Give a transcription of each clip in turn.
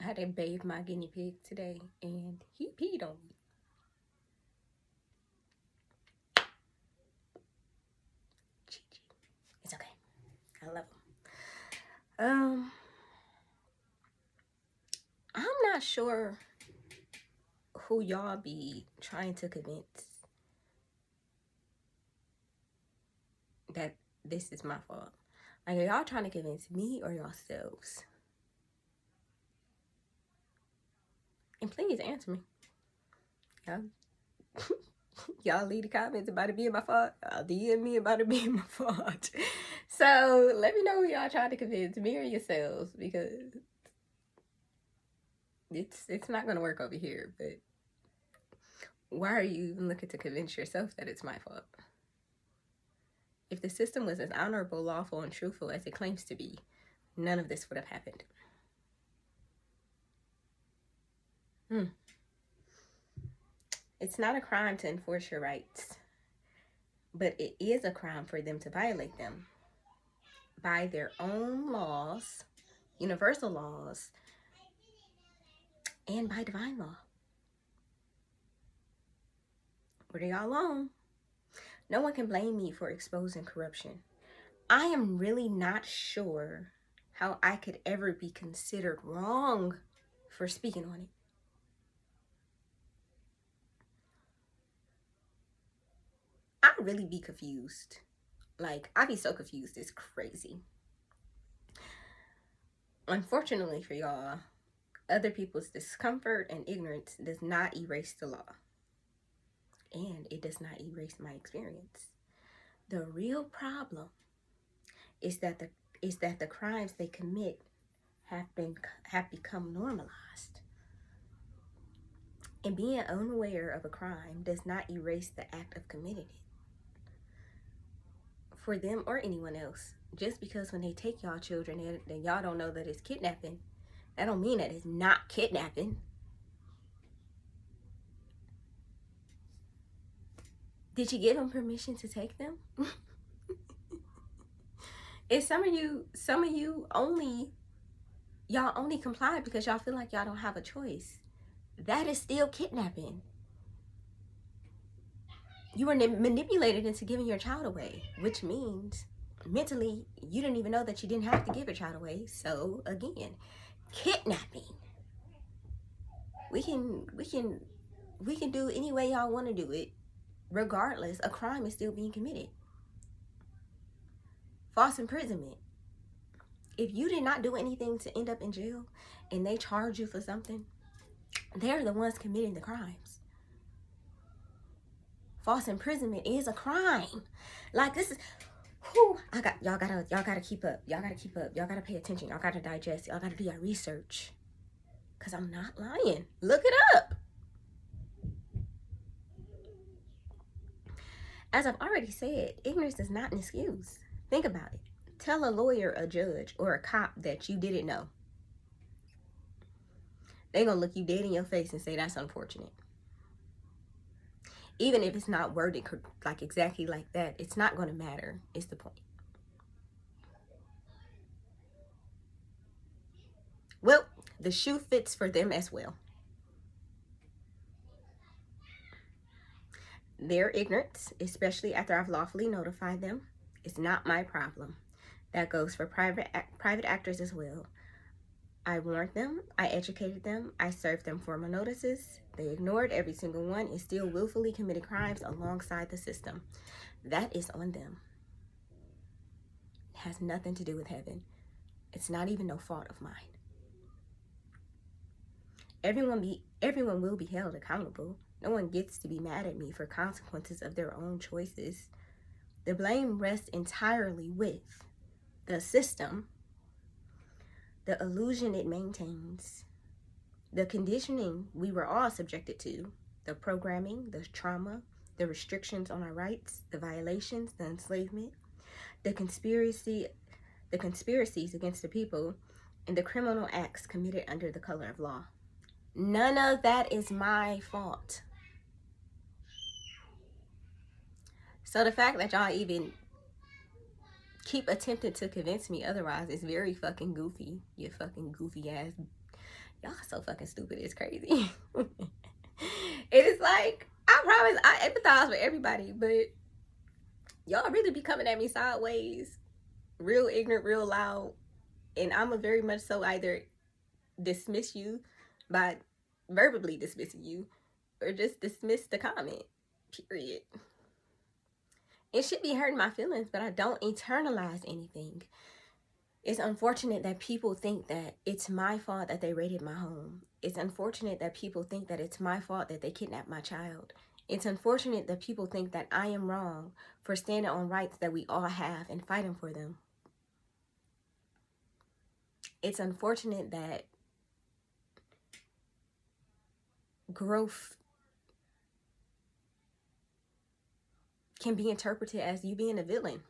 I had to bathe my guinea pig today, and he peed on me. It's okay. I love him. I'm not sure who y'all be trying to convince that this is my fault. Like, are y'all trying to convince me or yourselves? And please answer me. Yeah. Y'all leave the comments about it being my fault. Y'all DM me about it being my fault. So let me know who y'all trying to convince, me or yourselves, because it's not gonna work over here. But why are you even looking to convince yourself that it's my fault? If the system was as honorable, lawful, and truthful as it claims to be, none of this would have happened. It's not a crime to enforce your rights, but it is a crime for them to violate them by their own laws, universal laws, and by divine law. What are y'all on? No one can blame me for exposing corruption. I am really not sure how I could ever be considered wrong for speaking on it. I'd really be confused. Like, I'd be so confused, it's crazy. Unfortunately for y'all, other people's discomfort and ignorance does not erase the law. And it does not erase my experience. The real problem is that the crimes they commit have become normalized. And being unaware of a crime does not erase the act of committing it. For them or anyone else, just because when they take y'all children and y'all don't know that it's kidnapping, that don't mean that it's not kidnapping. Did you give them permission to take them? And some of you y'all only comply because y'all feel like y'all don't have a choice. That is still kidnapping. You were manipulated into giving your child away, which means mentally you didn't even know that you didn't have to give your child away. So again, kidnapping. We can do any way y'all want to do it. Regardless, a crime is still being committed. False imprisonment. If you did not do anything to end up in jail and they charge you for something, they're the ones committing the crimes. False imprisonment is a crime. Like, this is, y'all gotta keep up. Y'all gotta pay attention. Y'all gotta digest. Y'all gotta do your research. Cause I'm not lying. Look it up. As I've already said, ignorance is not an excuse. Think about it. Tell a lawyer, a judge, or a cop that you didn't know. They're gonna look you dead in your face and say that's unfortunate. Even if it's not worded like exactly like that, it's not gonna matter, is the point. Well, the shoe fits for them as well. Their ignorance, especially after I've lawfully notified them, is not my problem. That goes for private actors as well. I warned them, I educated them, I served them formal notices. They ignored every single one and still willfully committed crimes alongside the system. That is on them. It has nothing to do with heaven. It's not even no fault of mine. Everyone will be held accountable. No one gets to be mad at me for consequences of their own choices. The blame rests entirely with the system, the illusion it maintains, the conditioning we were all subjected to, the programming, the trauma, the restrictions on our rights, the violations, the enslavement, the conspiracies against the people, and the criminal acts committed under the color of law. None of that is my fault. So the fact that y'all even keep attempting to convince me otherwise is very fucking goofy. You fucking goofy ass. Y'all so fucking stupid. It's crazy. It is like, I promise I empathize with everybody, but y'all really be coming at me sideways, real ignorant, real loud, and I'm a very much so either dismiss you by verbally dismissing you or just dismiss the comment, period. It should be hurting my feelings, but I don't internalize anything. It's unfortunate that people think that it's my fault that they raided my home. It's unfortunate that people think that it's my fault that they kidnapped my child. It's unfortunate that people think that I am wrong for standing on rights that we all have and fighting for them. It's unfortunate that growth can be interpreted as you being a villain.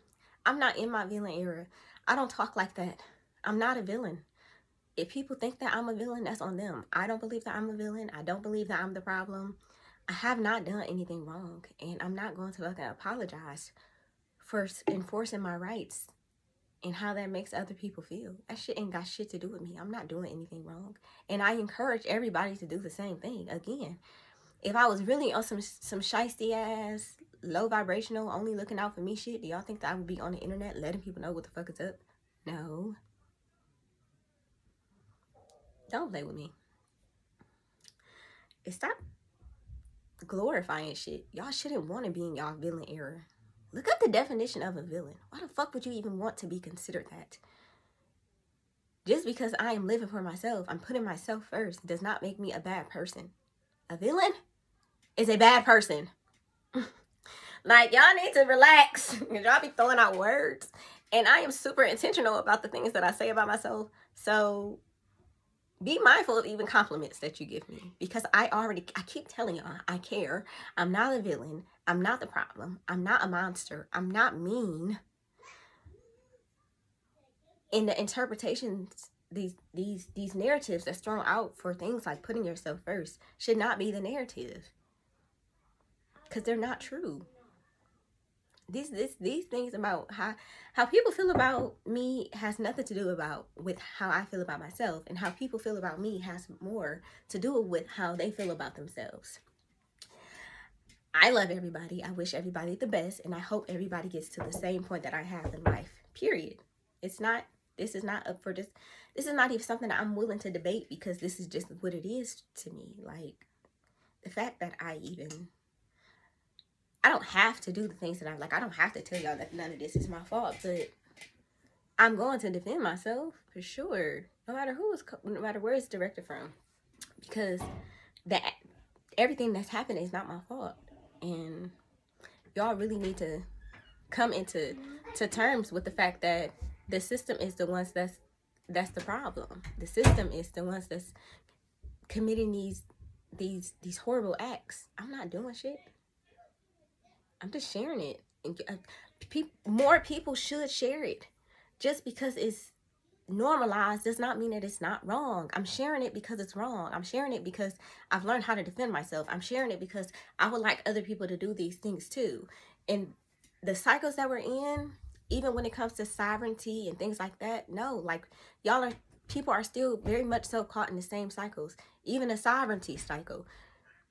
I'm not in my villain era. I don't talk like that. I'm not a villain. If people think that I'm a villain, that's on them. I don't believe that I'm a villain. I don't believe that I'm the problem. I have not done anything wrong, and I'm not going to fucking apologize for enforcing my rights and how that makes other people feel. That shit ain't got shit to do with me. I'm not doing anything wrong, and I encourage everybody to do the same thing. Again, if I was really on some shiesty ass, low vibrational, only looking out for me shit, do y'all think that I would be on the internet letting people know what the fuck is up? No. Don't play with me. Stop glorifying shit. Y'all shouldn't want to be in y'all villain era. Look up the definition of a villain. Why the fuck would you even want to be considered that? Just because I am living for myself, I'm putting myself first, does not make me a bad person. A villain is a bad person. Like, y'all need to relax. Y'all be throwing out words. And I am super intentional about the things that I say about myself. So be mindful of even compliments that you give me. Because I keep telling y'all, I care. I'm not a villain. I'm not the problem. I'm not a monster. I'm not mean. In the interpretations, these narratives that's thrown out for things like putting yourself first should not be the narrative. Because they're not true. These things about how people feel about me has nothing to do with how I feel about myself, and how people feel about me has more to do with how they feel about themselves. I love everybody. I wish everybody the best, and I hope everybody gets to the same point that I have in life. Period. This is not up for this. This is not even something that I'm willing to debate, because this is just what it is to me. Like, the fact that I don't have to do the things that I don't have to tell y'all that none of this is my fault, but I'm going to defend myself for sure, no matter where it's directed from, because everything that's happened is not my fault, and y'all really need to come into terms with the fact that the system is the ones that's the problem. The system is the ones that's committing these horrible acts. I'm not doing shit. I'm just sharing it. More people should share it. Just because it's normalized does not mean that it's not wrong. I'm sharing it because it's wrong. I'm sharing it because I've learned how to defend myself. I'm sharing it because I would like other people to do these things too. And the cycles that we're in, even when it comes to sovereignty and things like that, no, like people are still very much so caught in the same cycles. Even a sovereignty cycle.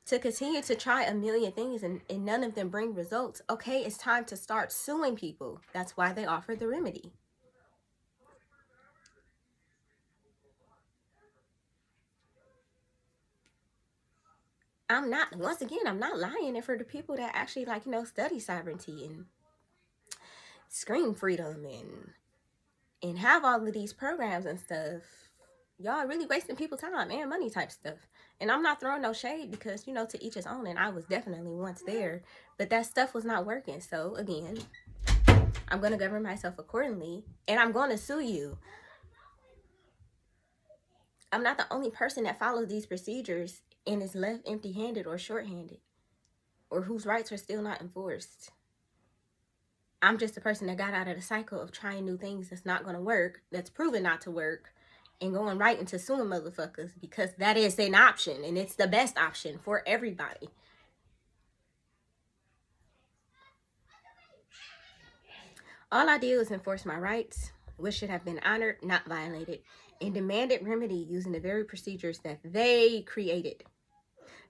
To continue to try a million things and none of them bring results, okay, it's time to start suing people. That's why they offer the remedy. I'm not lying. And for the people that actually study sovereignty and scream freedom and have all of these programs and stuff, y'all really wasting people's time and money type stuff. And I'm not throwing no shade, because to each his own, and I was definitely once there, but that stuff was not working. So again, I'm going to govern myself accordingly, and I'm going to sue you. I'm not the only person that follows these procedures and is left empty-handed or short-handed, or whose rights are still not enforced. I'm just a person that got out of the cycle of trying new things that's not going to work, that's proven not to work, and going right into suing motherfuckers, because that is an option, and it's the best option for everybody. All I did was enforce my rights, which should have been honored, not violated, and demanded remedy using the very procedures that they created.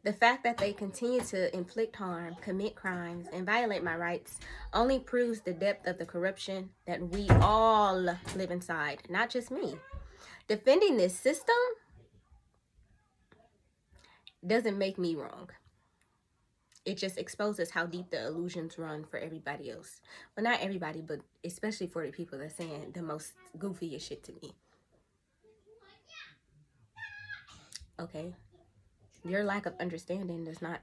The fact that they continue to inflict harm, commit crimes, and violate my rights only proves the depth of the corruption that we all live inside, not just me. Defending this system doesn't make me wrong. It just exposes how deep the illusions run for everybody else. Well, not everybody, but especially for the people that's saying the most goofiest shit to me. Okay? Your lack of understanding does not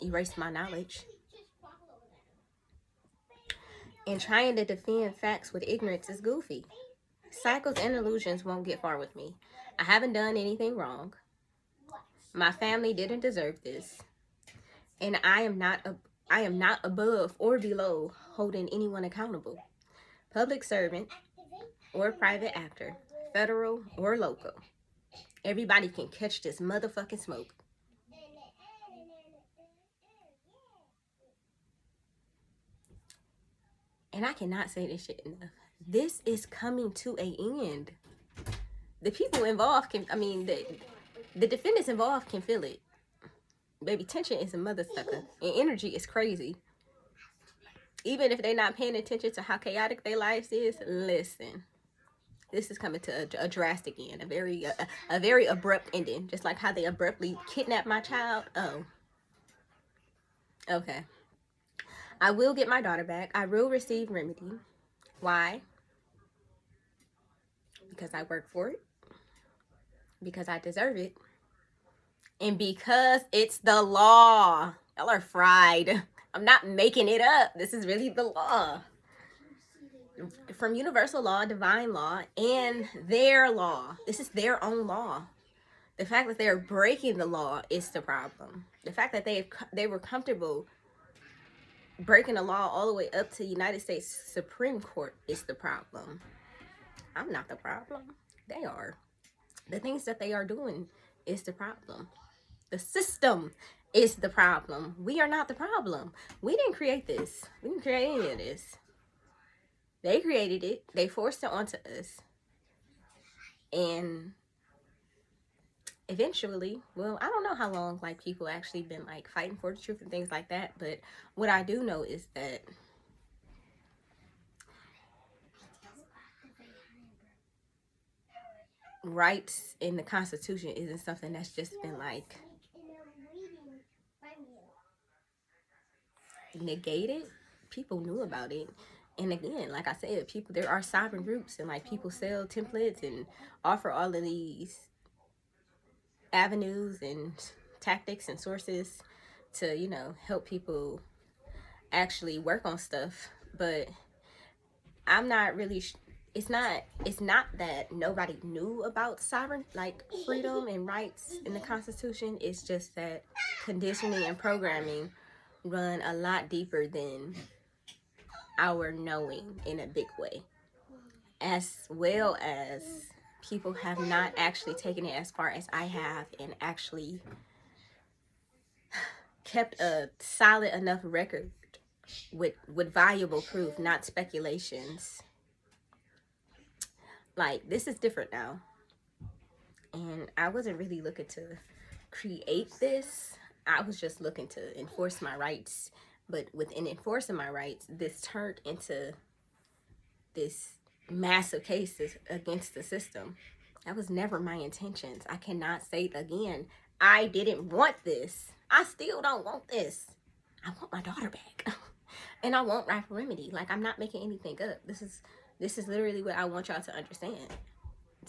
erase my knowledge. And trying to defend facts with ignorance is goofy. Cycles and illusions won't get far with me. I haven't done anything wrong. My family didn't deserve this. And I am not above or below holding anyone accountable. Public servant or private actor, federal or local. Everybody can catch this motherfucking smoke. And I cannot say this shit enough. This is coming to an end. The people involved can, the defendants involved can feel it. Baby, tension is a mother sucker. And energy is crazy. Even if they're not paying attention to how chaotic their lives is, listen. This is coming to a drastic end. A very abrupt ending. Just like how they abruptly kidnapped my child. Oh. Okay. I will get my daughter back. I will receive remedy. Why? Because I work for it. Because I deserve it. And because it's the law. Y'all are fried. I'm not making it up. This is really the law. From universal law, divine law, and their law. This is their own law. The fact that they're breaking the law is the problem. The fact that they were comfortable breaking the law all the way up to the United States Supreme Court is the problem. I'm not the problem. They are. The things that they are doing is the problem. The system is the problem. We are not the problem. We didn't create this. We didn't create any of this. They created it. They forced it onto us. And eventually, well, I don't know how long like people actually been like fighting for the truth and things like that, but what I do know is that rights in the Constitution isn't something that's just been like negated. People knew about it. And again, like I said, there are sovereign groups and like people sell templates and offer all of these avenues and tactics and sources to, help people actually work on stuff. But I'm not really it's not that nobody knew about sovereign like freedom and rights in the Constitution. It's just that conditioning and programming run a lot deeper than our knowing in a big way, as well as people have not actually taken it as far as I have and actually kept a solid enough record with valuable proof, not speculations. Like, this is different now. And I wasn't really looking to create this. I was just looking to enforce my rights. But within enforcing my rights, this turned into this massive cases against the system. That was never my intentions. I cannot say it again. I didn't want this. I still don't want this. I want my daughter back. And I want right remedy. Like, I'm not making anything up. This is literally what I want y'all to understand.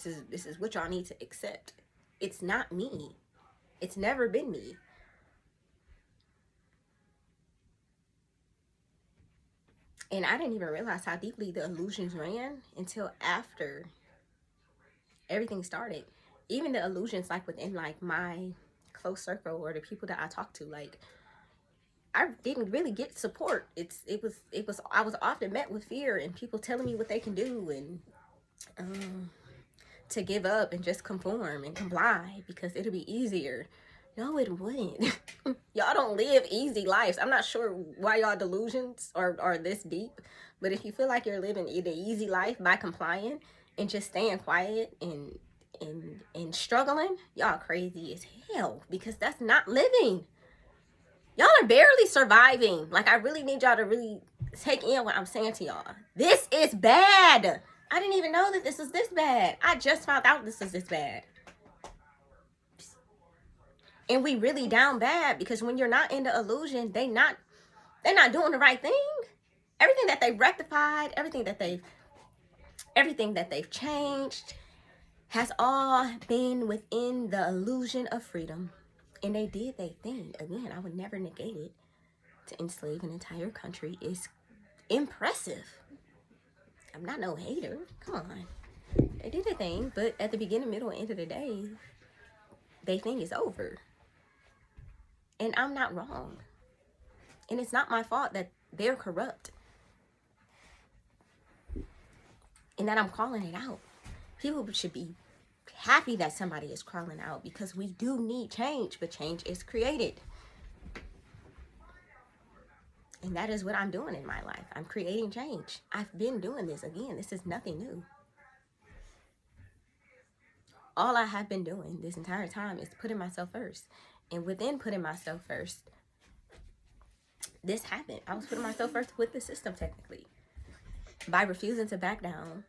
This is what y'all need to accept. It's not me. It's never been me. And I didn't even realize how deeply the illusions ran until after everything started. Even the illusions like within like my close circle or the people that I talk to, like, I didn't really get support. I was often met with fear and people telling me what they can do and to give up and just conform and comply because it'll be easier. No, it wouldn't. Y'all don't live easy lives. I'm not sure why y'all delusions are this deep, But if you feel like you're living the easy life by complying and just staying quiet and struggling, y'all crazy as hell, because that's not living. Y'all are barely surviving. Like, I really need y'all to really take in what I'm saying to y'all. This is bad. I didn't even know that this was this bad. I just found out this was this bad. And we really down bad, because when you're not in the illusion, they're not doing the right thing. Everything that they've rectified, everything that they've changed has all been within the illusion of freedom. And they did their thing. Again, I would never negate it. To enslave an entire country is impressive. I'm not no hater. Come on. They did their thing, but at the beginning, middle, and end of the day, their thing is over. And I'm not wrong. And it's not my fault that they're corrupt. And that I'm calling it out. People should be happy that somebody is calling out, because we do need change, but change is created. And that is what I'm doing in my life. I'm creating change. I've been doing this. Again, this is nothing new. All I have been doing this entire time is putting myself first. And within putting myself first, this happened. I was putting myself first with the system, technically, by refusing to back down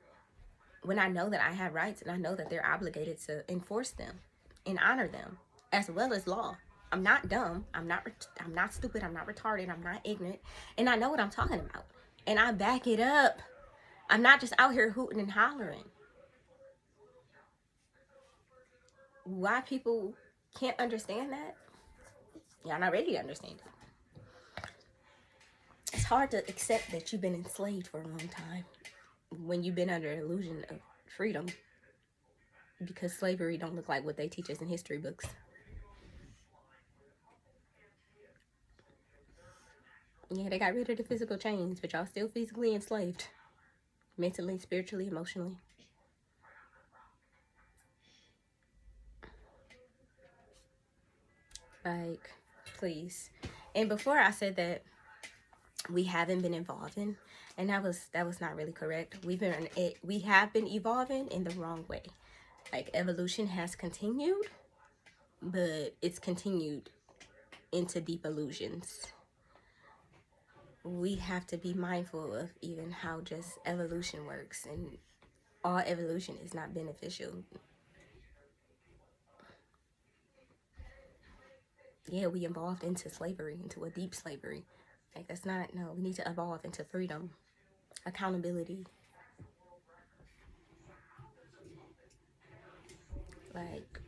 when I know that I have rights and I know that they're obligated to enforce them and honor them, as well as law. I'm not dumb. I'm not stupid. I'm not retarded. I'm not ignorant. And I know what I'm talking about. And I back it up. I'm not just out here hooting and hollering. Why people can't understand that? Y'all not ready to understand it. It's hard to accept that you've been enslaved for a long time when you've been under an illusion of freedom, because slavery don't look like what they teach us in history books. Yeah, they got rid of the physical chains, but y'all still physically enslaved. Mentally, spiritually, emotionally. Like, please. And before I said that we haven't been evolving, and that was not really correct. We have been evolving in the wrong way. Like, evolution has continued, but it's continued into deep illusions. We have to be mindful of even how just evolution works, and all evolution is not beneficial. Yeah, we evolved into slavery, into a deep slavery. Like, that's not, no, we need to evolve into freedom, accountability. Like,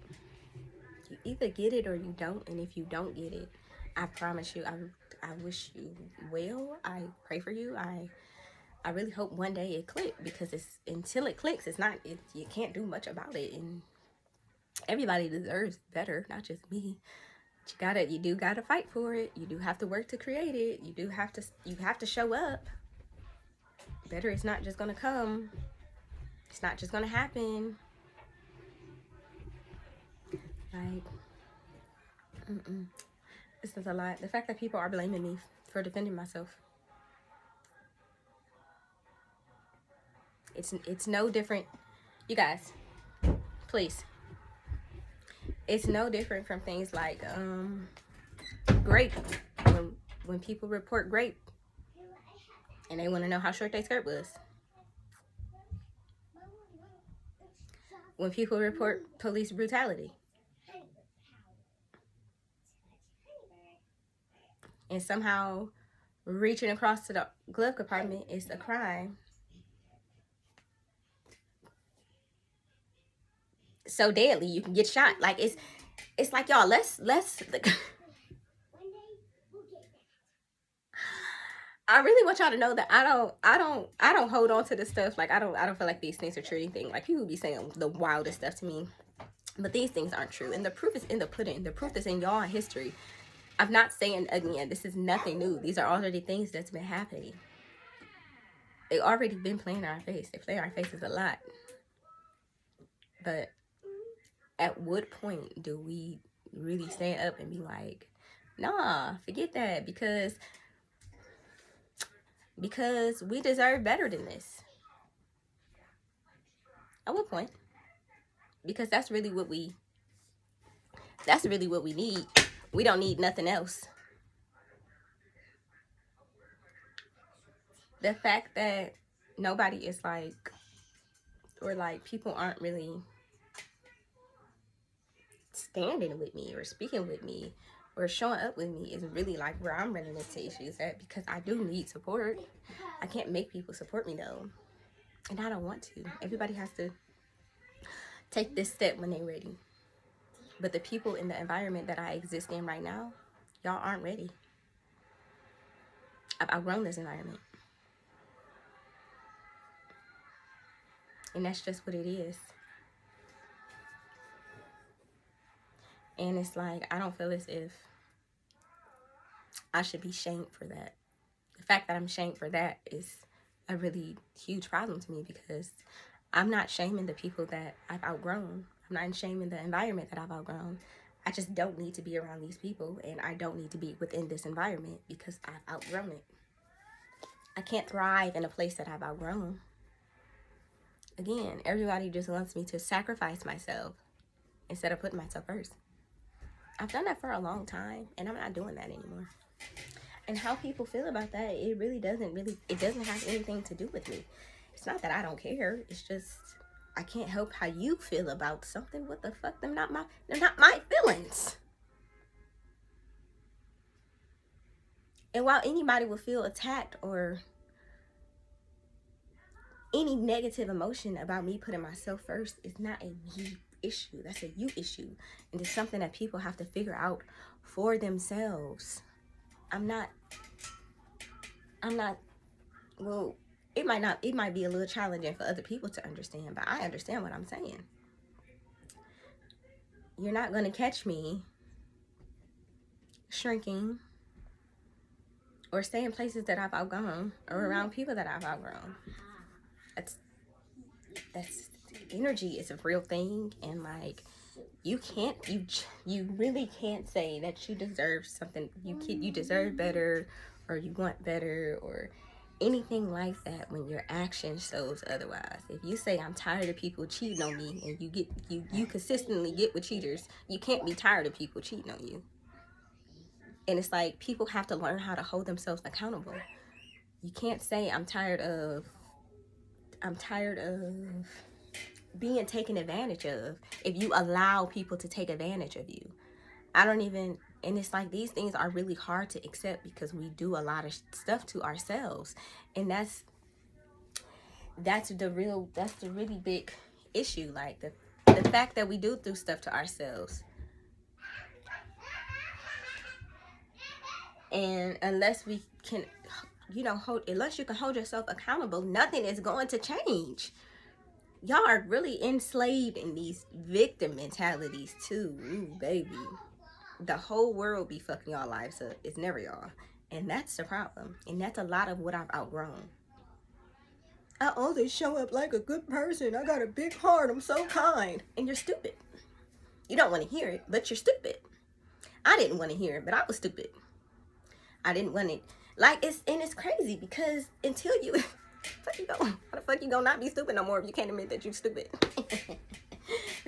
you either get it or you don't, and if you don't get it, I promise you, I wish you well. I pray for you. I really hope one day it clicks, because until it clicks, you can't do much about it, and everybody deserves better, not just me. You do gotta fight for it. You do have to work to create it. You have to show up. Better is not just gonna come. It's not just gonna happen. Like, this is a lot. The fact that people are blaming me for defending myself. It's no different. You guys, please. It's no different from things like grape. When people report grape and they want to know how short their skirt was. When people report police brutality. And somehow reaching across to the glove compartment is a crime. So deadly, you can get shot. Like, it's like, y'all, let's I really want y'all to know that I don't hold on to this stuff. Like, I don't feel like these things are true or anything. Like, people be saying the wildest stuff to me, but these things aren't true. And the proof is in the pudding. The proof is in y'all history. I'm not saying, again, this is nothing new. These are already things that's been happening. They already been playing in our face. They play in our faces a lot. But at what point do we really stand up and be like, nah, forget that? Because because we deserve better than this. At what point? Because that's really what we need. We don't need nothing else. The fact that nobody is like, or like people aren't really standing with me or speaking with me or showing up with me is really like where I'm running into issues at, because I do need support. I can't make people support me though, and I don't want to. Everybody has to take this step when they're ready. But the people in the environment that I exist in right now, y'all aren't ready. I've outgrown this environment. And that's just what it is. And it's like, I don't feel as if I should be shamed for that. The fact that I'm shamed for that is a really huge problem to me, because I'm not shaming the people that I've outgrown. I'm not shaming the environment that I've outgrown. I just don't need to be around these people, and I don't need to be within this environment because I've outgrown it. I can't thrive in a place that I've outgrown. Again, everybody just wants me to sacrifice myself instead of putting myself first. I've done that for a long time, and I'm not doing that anymore. And how people feel about that, it doesn't have anything to do with me. It's not that I don't care. It's just, I can't help how you feel about something. What the fuck? They're not my feelings. And while anybody will feel attacked or any negative emotion about me putting myself first, it's not a me issue. That's a you issue. And it's something that people have to figure out for themselves. Well, it might be a little challenging for other people to understand, but I understand what I'm saying. You're not going to catch me shrinking or stay in places that I've outgrown or around people that I've outgrown. That's energy is a real thing, and like, you really can't say that you deserve something. You deserve better, or you want better, or anything like that when your action shows otherwise. If you say I'm tired of people cheating on me, and you consistently get with cheaters, you can't be tired of people cheating on you. And it's like, people have to learn how to hold themselves accountable. You can't say I'm tired of being taken advantage of if you allow people to take advantage of you. And it's like, these things are really hard to accept because we do a lot of stuff to ourselves, and that's the really big issue. Like, the fact that we do stuff to ourselves, and unless we can, unless you can hold yourself accountable, nothing is going to change. Y'all are really enslaved in these victim mentalities too. Ooh, baby. The whole world be fucking y'all lives up. It's never y'all. And that's the problem. And that's a lot of what I've outgrown. I always show up like a good person. I got a big heart. I'm so kind. And you're stupid. You don't want to hear it, but you're stupid. I didn't want to hear it, but I was stupid. I didn't want it. Like, it's crazy, because until you... how the fuck you gonna not be stupid no more if you can't admit that you're stupid?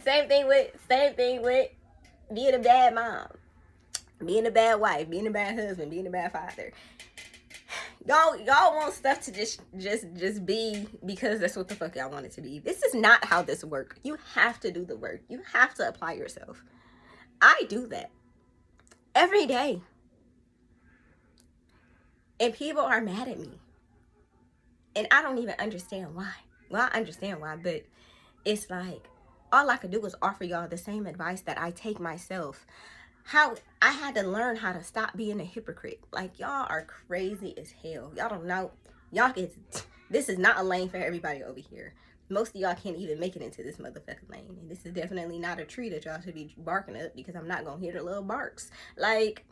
Same thing with being a bad mom, being a bad wife, being a bad husband, being a bad father. Y'all want stuff to just be because that's what the fuck y'all want it to be. This is not how this works. You have to do the work. You have to apply yourself. I do that every day, and people are mad at me. And I don't even understand why. Well, I understand why, but it's like, all I could do was offer y'all the same advice that I take myself. How I had to learn how to stop being a hypocrite. Like, y'all are crazy as hell. Y'all don't know. This is not a lane for everybody over here. Most of y'all can't even make it into this motherfucking lane. And this is definitely not a tree that y'all should be barking up, because I'm not going to hear the little barks. Like,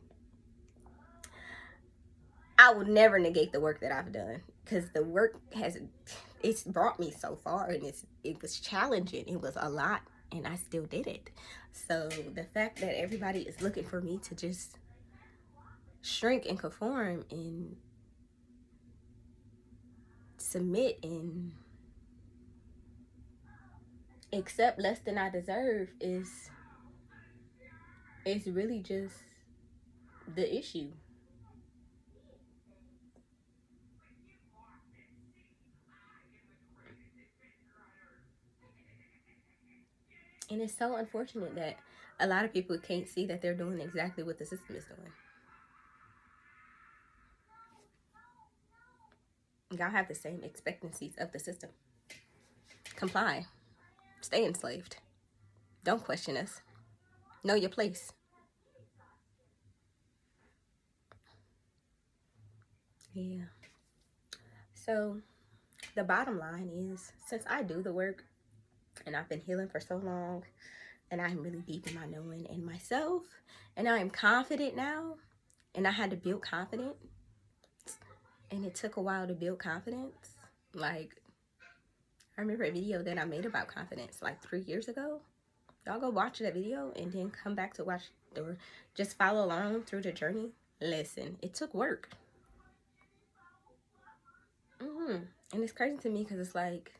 I will never negate the work that I've done, because the work it's brought me so far, and it was challenging. It was a lot, and I still did it. So the fact that everybody is looking for me to just shrink and conform and submit and accept less than I deserve is really just the issue. And it's so unfortunate that a lot of people can't see that they're doing exactly what the system is doing. Y'all have the same expectancies of the system. Comply. Stay enslaved. Don't question us. Know your place. Yeah. So the bottom line is, since I do the work and I've been healing for so long, and I'm really deep in my knowing in myself, and I'm confident now, and I had to build confidence, and it took a while to build confidence. Like, I remember a video that I made about confidence like 3 years ago. Y'all go watch that video and then come back to watch or just follow along through the journey. Listen, it took work. And it's crazy to me because it's like,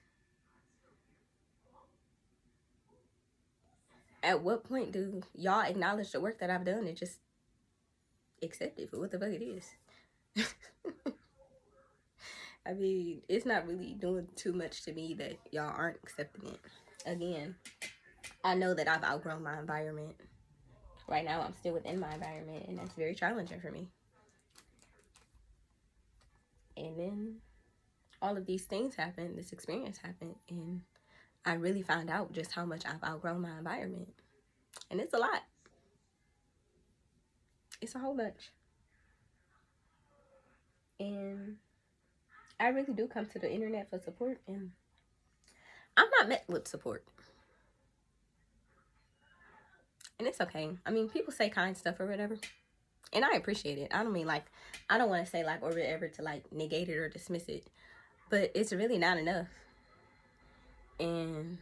at what point do y'all acknowledge the work that I've done and just accept it for what the fuck it is? I mean, it's not really doing too much to me that y'all aren't accepting it. Again, I know that I've outgrown my environment. Right now, I'm still within my environment, and that's very challenging for me. And then all of these things happened, this experience happened, and I really found out just how much I've outgrown my environment. And it's a lot. It's a whole bunch. And I really do come to the internet for support, and I'm not met with support. And it's okay. I mean, people say kind stuff or whatever, and I appreciate it. I don't mean like, I don't want to say like or whatever to like negate it or dismiss it, but it's really not enough. And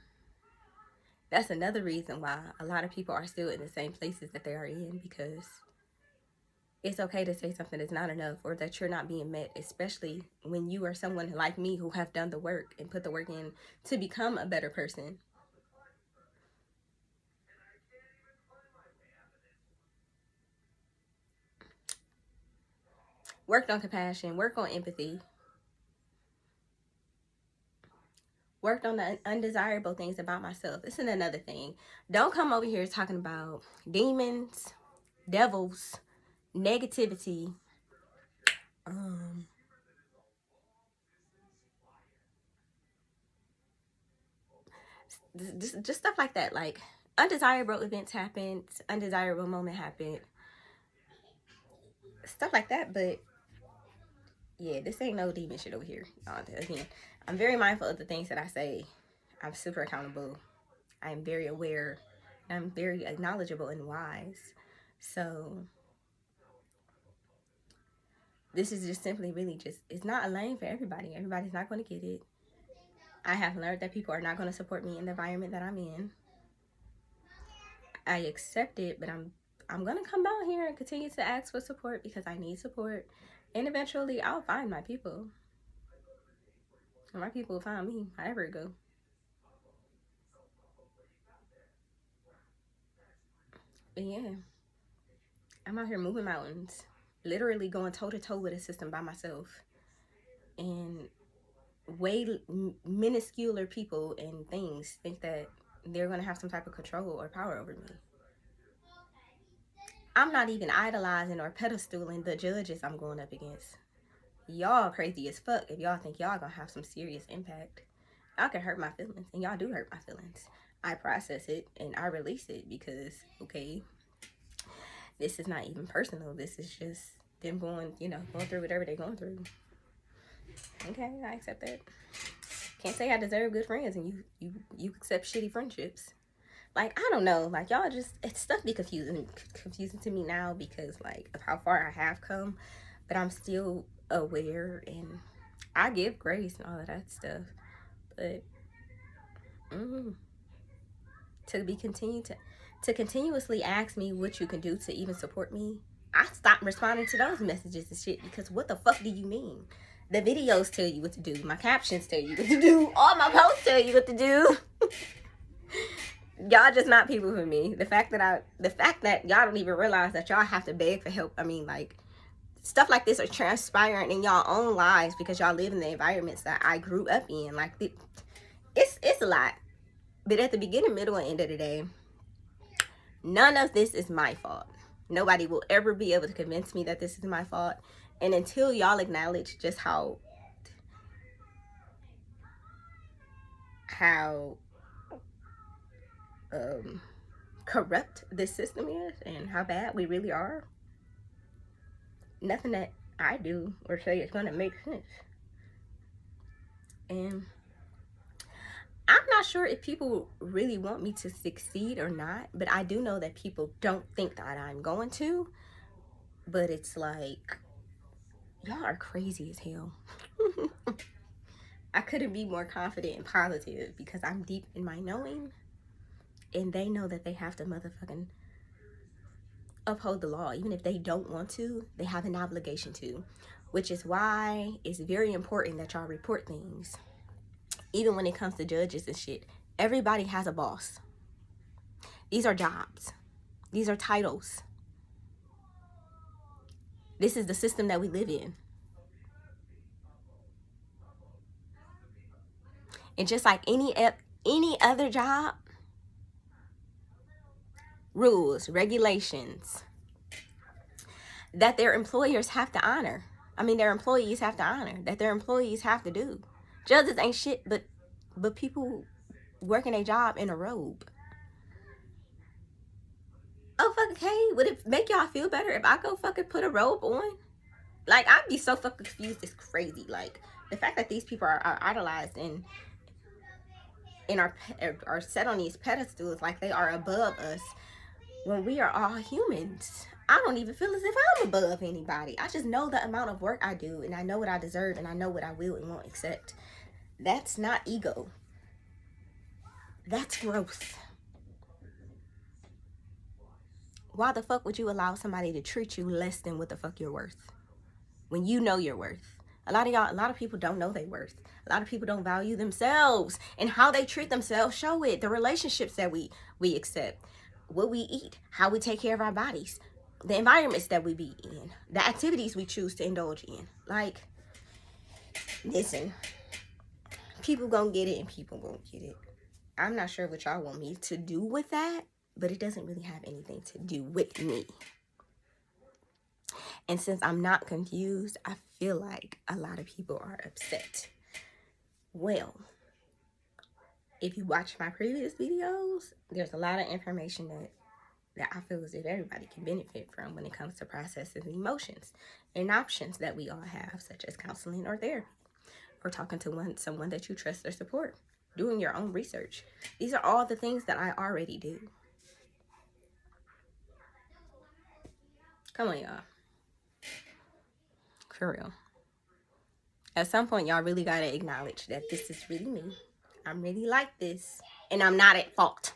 that's another reason why a lot of people are still in the same places that they are in, because it's okay to say something is not enough or that you're not being met, especially when you are someone like me who have done the work and put the work in to become a better person. Worked on compassion, worked on empathy, worked on the undesirable things about myself. This is another thing. Don't come over here talking about demons, devils, negativity, just stuff like that. Like, undesirable events happened, undesirable moment happened, stuff like that. But yeah, this ain't no demon shit over here. Again, I'm very mindful of the things that I say. I'm super accountable. I'm very aware. I'm very knowledgeable and wise. So this is just simply really just, it's not a lane for everybody. Everybody's not going to get it. I have learned that people are not going to support me in the environment that I'm in. I accept it, but I'm going to come out here and continue to ask for support because I need support. And eventually I'll find my people. And my people will find me, however it go. But yeah, I'm out here moving mountains, literally going toe to toe with a system by myself. And way minuscular people and things think that they're going to have some type of control or power over me. I'm not even idolizing or pedestaling the judges I'm going up against. Y'all crazy as fuck if y'all think y'all gonna have some serious impact. Y'all can hurt my feelings, and y'all do hurt my feelings. I process it and I release it because, okay, this is not even personal. This is just them going through whatever they're going through. Okay, I accept that. Can't say I deserve good friends and you accept shitty friendships. Like, I don't know, like, y'all just, it's stuff be confusing to me now because like of how far I have come, but I'm still aware and I give grace and all of that stuff. But to continuously ask me what you can do to even support me, I stopped responding to those messages and shit because what the fuck do you mean? The videos tell you what to do. My captions tell you what to do. All my posts tell you what to do. Y'all just not people for me. The fact that y'all don't even realize that y'all have to beg for help. I mean, like, stuff like this are transpiring in y'all own lives because y'all live in the environments that I grew up in. Like, it's a lot. But at the beginning, middle, and end of the day, none of this is my fault. Nobody will ever be able to convince me that this is my fault. And until y'all acknowledge just how corrupt this system is and how bad we really are, nothing that I do or say is gonna make sense. And I'm not sure if people really want me to succeed or not, but I do know that people don't think that I'm going to. But it's like, y'all are crazy as hell. I couldn't be more confident and positive because I'm deep in my knowing, and they know that they have to motherfucking uphold the law. Even if they don't want to, they have an obligation to, which is why it's very important that y'all report things. Even when it comes to judges and shit, everybody has a boss. These are jobs. These are titles. This is the system that we live in. And just like any other job, rules, regulations that their employers have to honor. I mean, their employees have to honor, that their employees have to do. Judges ain't shit but people working a job in a robe. Oh, fuck, okay. Would it make y'all feel better if I go fucking put a robe on? Like, I'd be so fucking confused. It's crazy. Like, the fact that these people are idolized and are set on these pedestals like they are above us when we are all humans. I don't even feel as if I'm above anybody. I just know the amount of work I do, and I know what I deserve, and I know what I will and won't accept. That's not ego. That's growth. Why the fuck would you allow somebody to treat you less than what the fuck you're worth? When you know your worth. A lot of people don't know their worth. A lot of people don't value themselves, and how they treat themselves show it. The relationships that we accept, what we eat, how we take care of our bodies, the environments that we be in, the activities we choose to indulge in. Like, listen, people gonna get it and people gonna get it. I'm not sure what y'all want me to do with that, but it doesn't really have anything to do with me. And since I'm not confused, I feel like a lot of people are upset. Well, if you watch my previous videos, there's a lot of information that I feel as if everybody can benefit from when it comes to processing emotions and options that we all have, such as counseling or therapy, or talking to someone that you trust or support, doing your own research. These are all the things that I already do. Come on, y'all. For real. At some point, y'all really gotta acknowledge that this is really me. I'm really like this, and I'm not at fault.